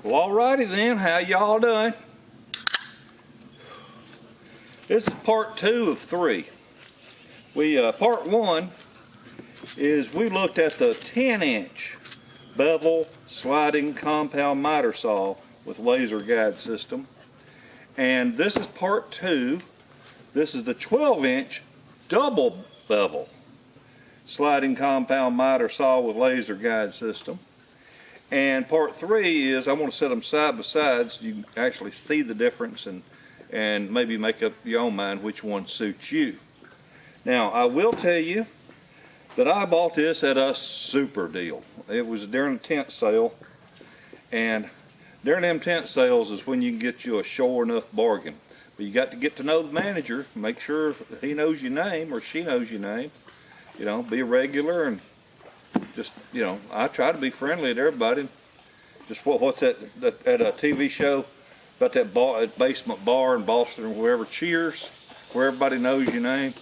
Well, alrighty then, how y'all doing? This is part 2 of 3. Part 1 is we looked at the 10-inch bevel sliding compound miter saw with laser guide system. And this is part 2. This is the 12-inch double bevel sliding compound miter saw with laser guide system. And part 3 is I want to set them side by side so you can actually see the difference and maybe make up your own mind which one suits you. Now, I will tell you that I bought this at a super deal. It was during a tent sale, and during them tent sales is when you can get you a sure enough bargain. But you got to get to know the manager, make sure he knows your name or she knows your name. You know, be a regular, and just, you know, I try to be friendly to everybody. Just what's that at a TV show about that basement bar in Boston or wherever, Cheers, where everybody knows your name.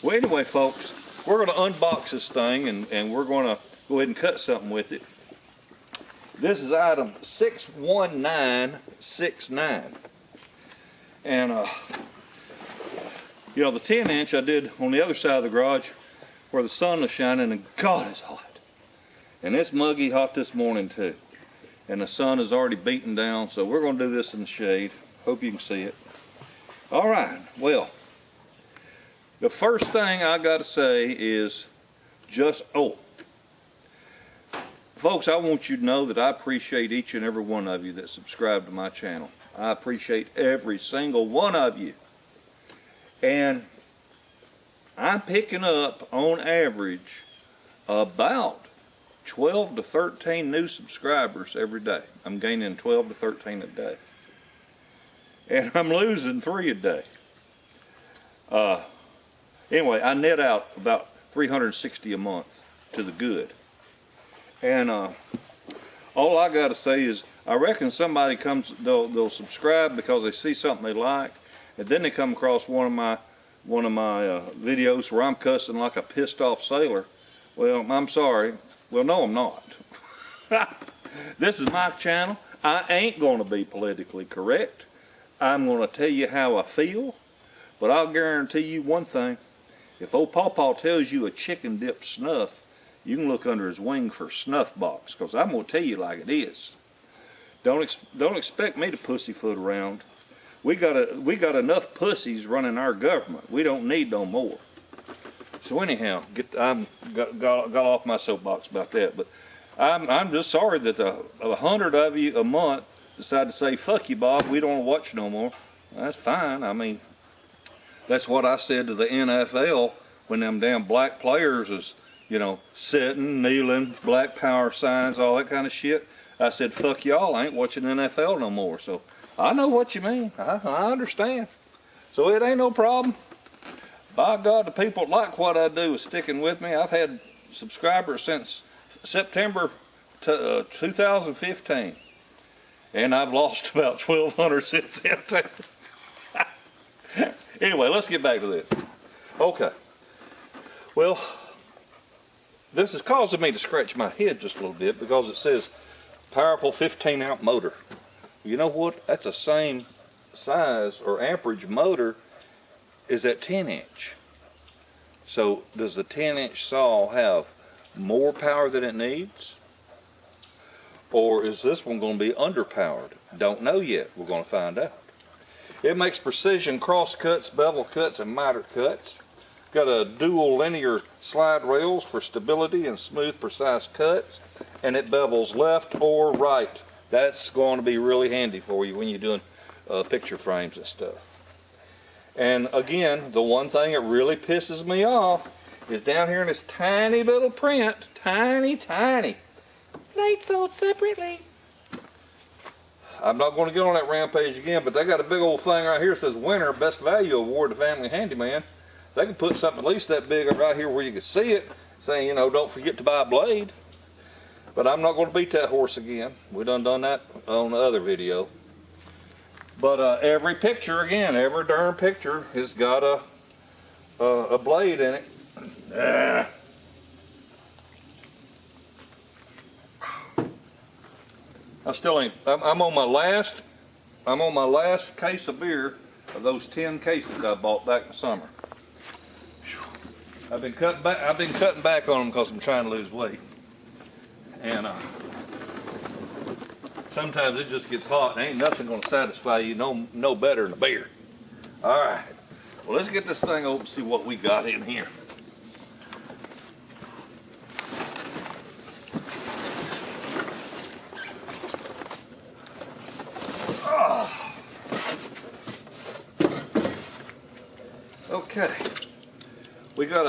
Well, anyway, folks, we're going to unbox this thing and we're going to go ahead and cut something with it. This is item 61969. And, you know, the 10-inch I did on the other side of the garage where the sun was shining, and God, it's hot. And it's muggy hot this morning, too. And the sun is already beating down, so we're going to do this in the shade. Hope you can see it. All right, well, the first thing I got to say is just, folks, I want you to know that I appreciate each and every one of you that subscribe to my channel. I appreciate every single one of you. And I'm picking up, on average, about 12 to 13 new subscribers every day. I'm gaining 12 to 13 a day. And I'm losing 3 a day. Anyway, I net out about 360 a month to the good. And all I got to say is, I reckon somebody comes, they'll subscribe because they see something they like, and then they come across one of my videos where I'm cussing like a pissed off sailor. Well, I'm sorry. Well, no, I'm not. This is my channel. I ain't going to be politically correct. I'm going to tell you how I feel, but I'll guarantee you one thing. If old Pawpaw tells you a chicken dipped snuff, you can look under his wing for snuff box, because I'm going to tell you like it is. Don't expect me to pussyfoot around. We got enough pussies running our government. We don't need no more. So anyhow, got off my soapbox about that. But I'm just sorry that 100 of you a month decide to say, "Fuck you, Bob. We don't watch no more." That's fine. I mean, that's what I said to the NFL when them damn black players is, you know, sitting, kneeling, black power signs, all that kind of shit. I said, "Fuck y'all. I ain't watching NFL no more." So I know what you mean. I understand. So it ain't no problem. By God, the people that like what I do is sticking with me. I've had subscribers since September 2015. And I've lost about 1,200 since then. Anyway, let's get back to this. Okay. Well, this is causing me to scratch my head just a little bit because it says powerful 15-amp motor. You know what? That's the same size or amperage motor is that 10-inch. So does the 10-inch saw have more power than it needs? Or is this one going to be underpowered? Don't know yet. We're going to find out. It makes precision cross cuts, bevel cuts, and miter cuts. Got a dual linear slide rails for stability and smooth, precise cuts. And it bevels left or right. That's going to be really handy for you when you're doing picture frames and stuff. And again, the one thing that really pisses me off is down here in this tiny little print, tiny. Plate sold separately. I'm not going to get on that rampage again, but they got a big old thing right here that says winner, best value award to Family Handyman. They can put something at least that big right here where you can see it, saying, you know, don't forget to buy a blade. But I'm not going to beat that horse again. We done that on the other video. But every picture, again, every darn picture has got a blade in it. I still ain't. I'm on my last case of beer of those 10 cases I bought back in the summer. I've been cutting back on them because I'm trying to lose weight, and sometimes it just gets hot and ain't nothing going to satisfy you no better than a beer. All right, well, let's get this thing open and see what we got in here. Okay, we got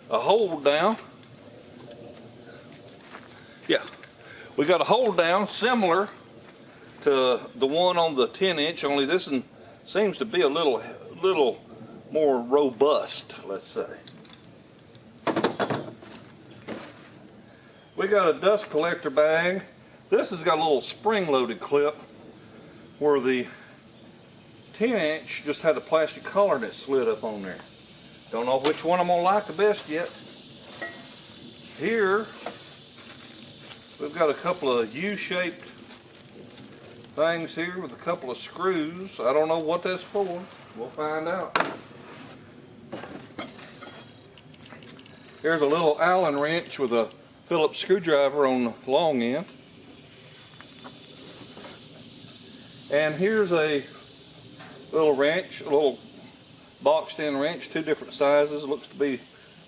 a hold down. Yeah, we got a hold down similar to the one on the 10-inch, only this one seems to be a little more robust, let's say. We got a dust collector bag. This has got a little spring-loaded clip where the 10-inch just had a plastic collar that slid up on there. Don't know which one I'm gonna like the best yet. Here, we've got a couple of U-shaped things here with a couple of screws. I don't know what that's for. We'll find out. Here's a little Allen wrench with a Phillips screwdriver on the long end. And here's a little wrench, a little boxed in wrench, 2 different sizes. Looks to be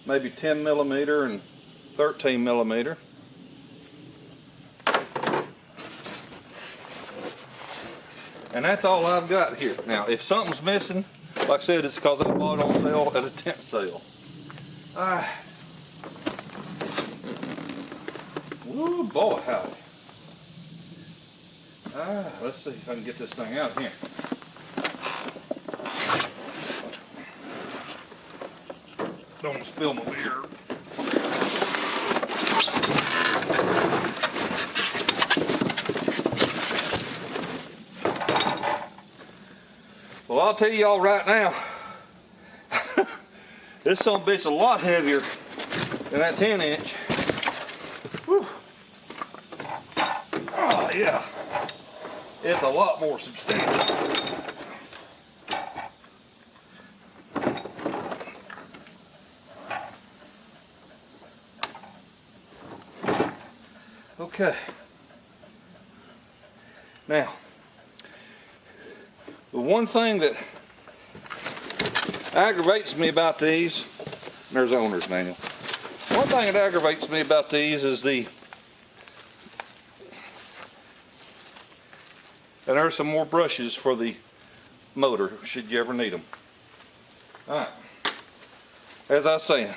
maybe 10 millimeter and 13 millimeter. And that's all I've got here. Now, if something's missing, like I said, it's because I bought it on sale at a tent sale. Woo, boy, howdy. Let's see if I can get this thing out here. Don't want to spill my beer. Well, I'll tell y'all right now, this son of a bitch is a lot heavier than that 10-inch. Whew. Oh yeah, it's a lot more substantial. Okay, now the one thing that aggravates me about these, there's the owner's manual. One thing that aggravates me about these is and there's some more brushes for the motor should you ever need them. Alright, as I was saying,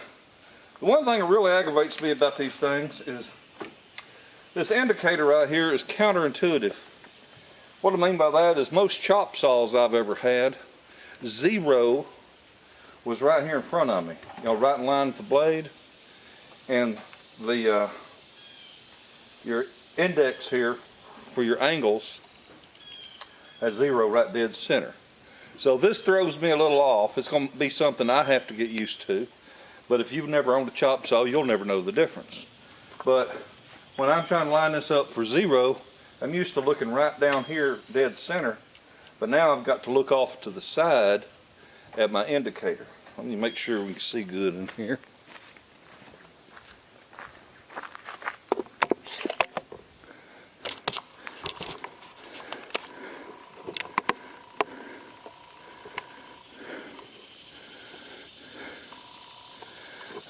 the one thing that really aggravates me about these things is this indicator right here is counterintuitive. What I mean by that is most chop saws I've ever had, 0 was right here in front of me. You know, right in line with the blade. And the your index here for your angles has 0 right dead center. So this throws me a little off. It's going to be something I have to get used to. But if you've never owned a chop saw, you'll never know the difference. But when I'm trying to line this up for 0, I'm used to looking right down here dead center, but now I've got to look off to the side at my indicator. Let me make sure we can see good in here.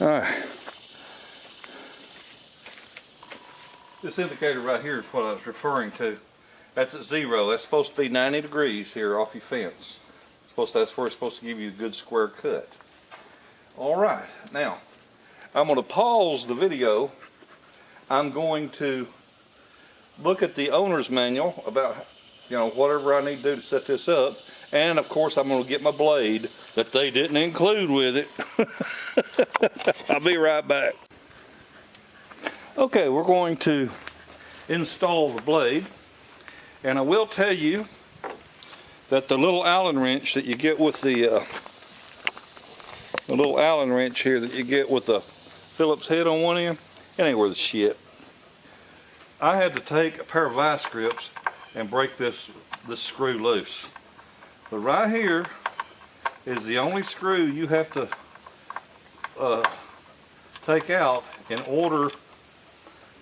All right. This indicator right here is what I was referring to. That's at 0. That's supposed to be 90 degrees here off your fence. That's where it's supposed to give you a good square cut. All right, now I'm going to pause the video. I'm going to look at the owner's manual about, you know, whatever I need to do to set this up, and of course I'm going to get my blade that they didn't include with it. I'll be right back. Okay, we're going to install the blade, and I will tell you that the little Allen wrench that you get with the little Allen wrench here that you get with the Phillips head on one end, it ain't worth shit. I had to take a pair of vice grips and break this screw loose. But right here is the only screw you have to take out in order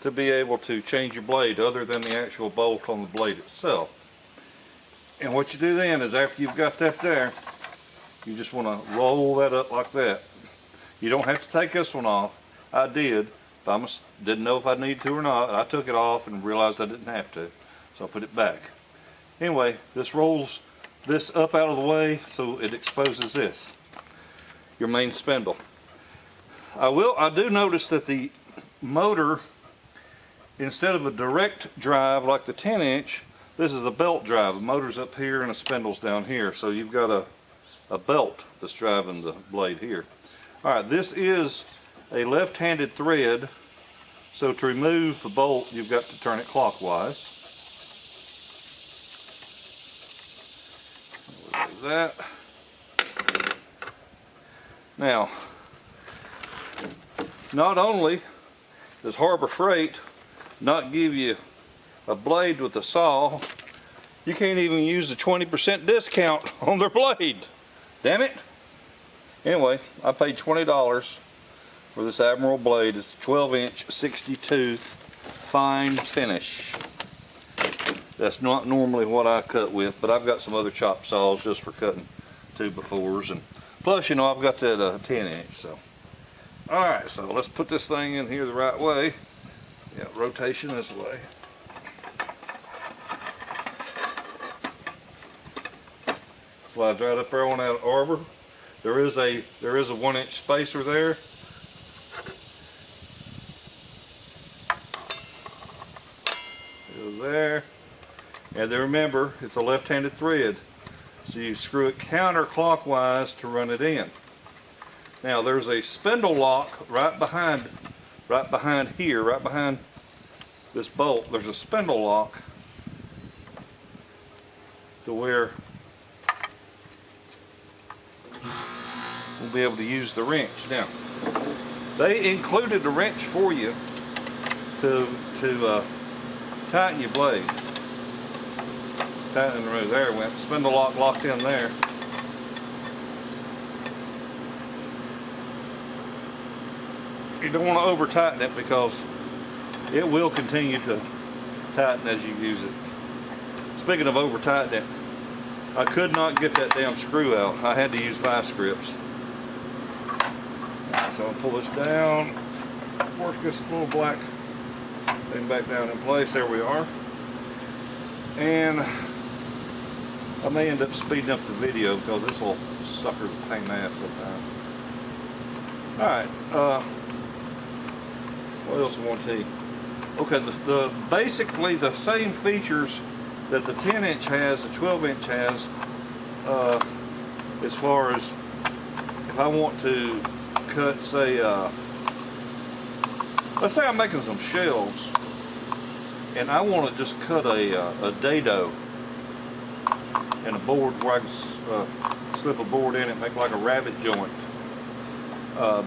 to be able to change your blade, other than the actual bolt on the blade itself. And what you do then is, after you've got that there, you just want to roll that up like that. You don't have to take this one off. I did, but I didn't know if I needed to or not. I took it off and realized I didn't have to, so I put it back. Anyway, this rolls this up out of the way so it exposes this, your main spindle. I do notice that the motor, instead of a direct drive like the 10-inch, this is a belt drive. The motor's up here and the spindle's down here, so you've got a belt that's driving the blade here. Alright, this is a left-handed thread, so to remove the bolt you've got to turn it clockwise. That. Now, not only does Harbor Freight not give you a blade with a saw, you can't even use the 20% discount on their blade. Damn it. Anyway, I paid $20 for this Admiral blade. It's a 12-inch 60 tooth fine finish. That's not normally what I cut with, but I've got some other chop saws just for cutting 2x4s, and plus, you know, I've got that 10-inch. So, all right, so let's put this thing in here the right way. Yeah, rotation this way. Slides right up there on that arbor. There is a 1-inch spacer there. Goes there. And then remember, it's a left-handed thread, so you screw it counterclockwise to run it in. Now there's a spindle lock right behind here, right behind this bolt. There's a spindle lock to where we'll be able to use the wrench. Now, they included a wrench for you to tighten your blade. Tighten the remove. There it went. Spindle lock locked in there. You don't want to over tighten it because it will continue to tighten as you use it. Speaking of over tightening it, I could not get that damn screw out. I had to use vice grips. So I'll pull this down, work this little black thing back down in place. There we are. And I may end up speeding up the video because this little sucker's a pain in the ass sometimes. Alright, what else I want to tell you? Okay, basically the same features that the 10-inch has, the 12-inch has, as far as if I want to cut, say, let's say I'm making some shelves and I want to just cut a dado and a board where I can slip a board in and make like a rabbit joint.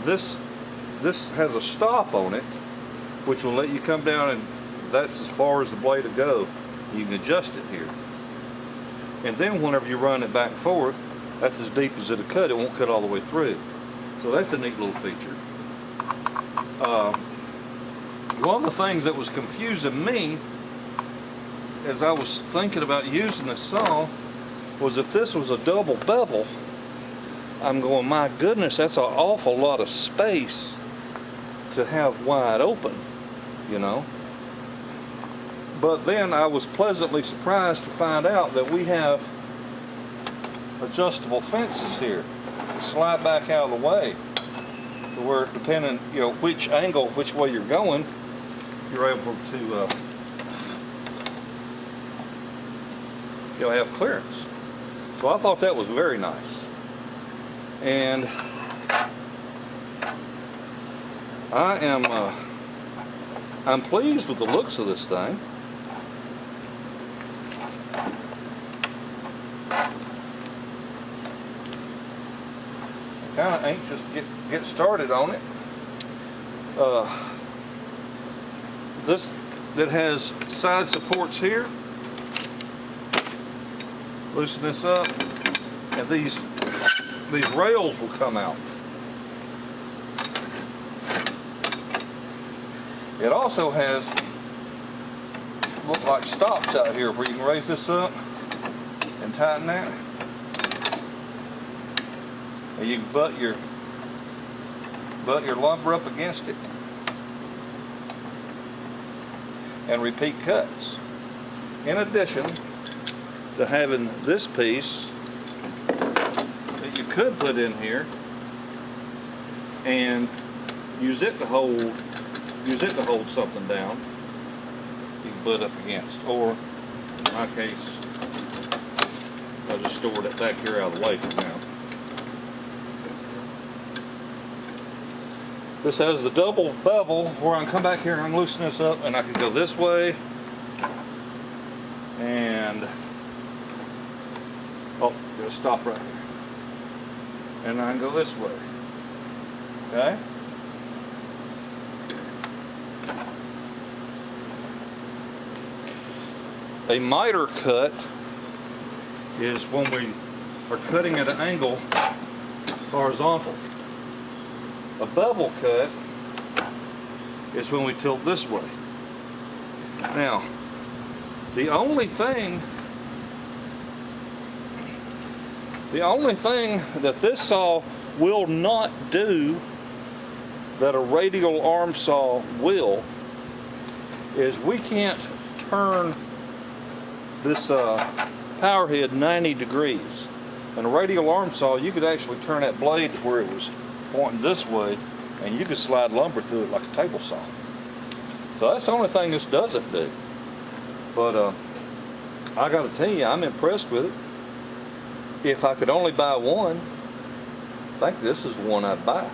This has a stop on it, which will let you come down, and that's as far as the blade will go. You can adjust it here. And then whenever you run it back and forth, that's as deep as it'll cut. It won't cut all the way through. So that's a neat little feature. One of the things that was confusing me as I was thinking about using this saw was if this was a double bevel, I'm going, my goodness, that's an awful lot of space to have wide open, you know. But then I was pleasantly surprised to find out that we have adjustable fences here to slide back out of the way, to where, depending, you know, which angle, which way you're going, you're able to, you'll have clearance. So I thought that was very nice. And I'm pleased with the looks of this thing. I'm kind of anxious to get started on it. that has side supports here. Loosen this up, and these rails will come out. It also has look like stops out here where you can raise this up and tighten that. And you can butt your lumber up against it and repeat cuts. In addition to having this piece that you could put in here and use it to hold something down, you can butt up against. Or in my case, I'll just store it back here out of the way for now. This has the double bevel where I can come back here and I can loosen this up and I can go this way and it'll stop right here. And I can go this way. Okay? A miter cut is when we are cutting at an angle horizontal. A bevel cut is when we tilt this way. Now, the only thing that this saw will not do that a radial arm saw will is we can't turn this power head 90 degrees. In a radial arm saw, you could actually turn that blade to where it was pointing this way, and you could slide lumber through it like a table saw. So that's the only thing this doesn't do. But I gotta tell you, I'm impressed with it. If I could only buy one, I think this is the one I'd buy.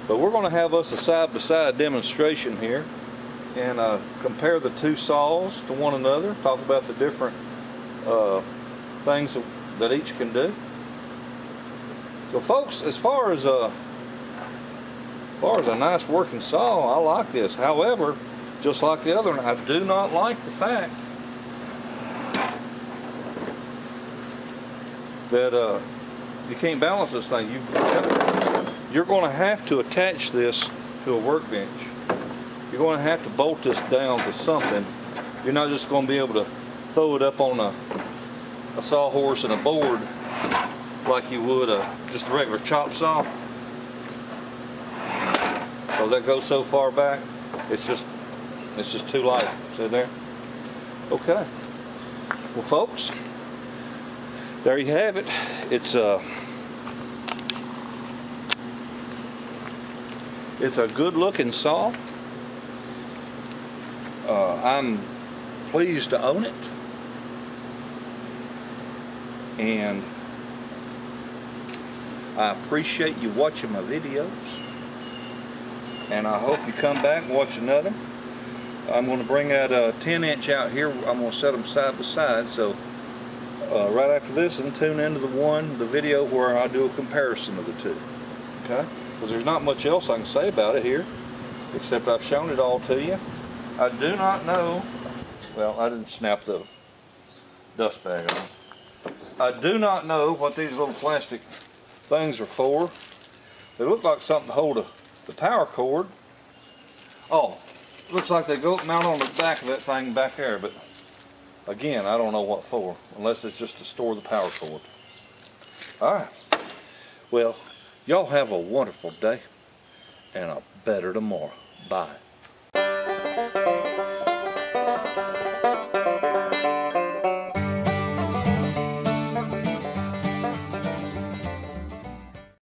But we're gonna have us a side-by-side demonstration here and compare the two saws to one another, talk about the different things that each can do. So folks, as far as a nice working saw, I like this. However, just like the other one, I do not like the fact that you can't balance this thing. You're going to have to attach this to a workbench. You're going to have to bolt this down to something. You're not just going to be able to throw it up on a sawhorse and a board like you would just a regular chop saw. Because that goes so far back, it's just too light. See there? Okay. Well, folks, there you have it. It's a good-looking saw. I'm pleased to own it, and I appreciate you watching my videos, and I hope you come back and watch another. I'm going to bring out a 10-inch out here. I'm going to set them side by side, so right after this, and tune into the video where I do a comparison of the two. Okay? Because there's not much else I can say about it here, except I've shown it all to you. I do not know, well, I didn't snap the dust bag on. I do not know what these little plastic things are for. They look like something to hold the power cord. Oh, looks like they go mount on the back of that thing back there, but again, I don't know what for, unless it's just to store the power cord. Alright, well, y'all have a wonderful day, and a better tomorrow. Bye.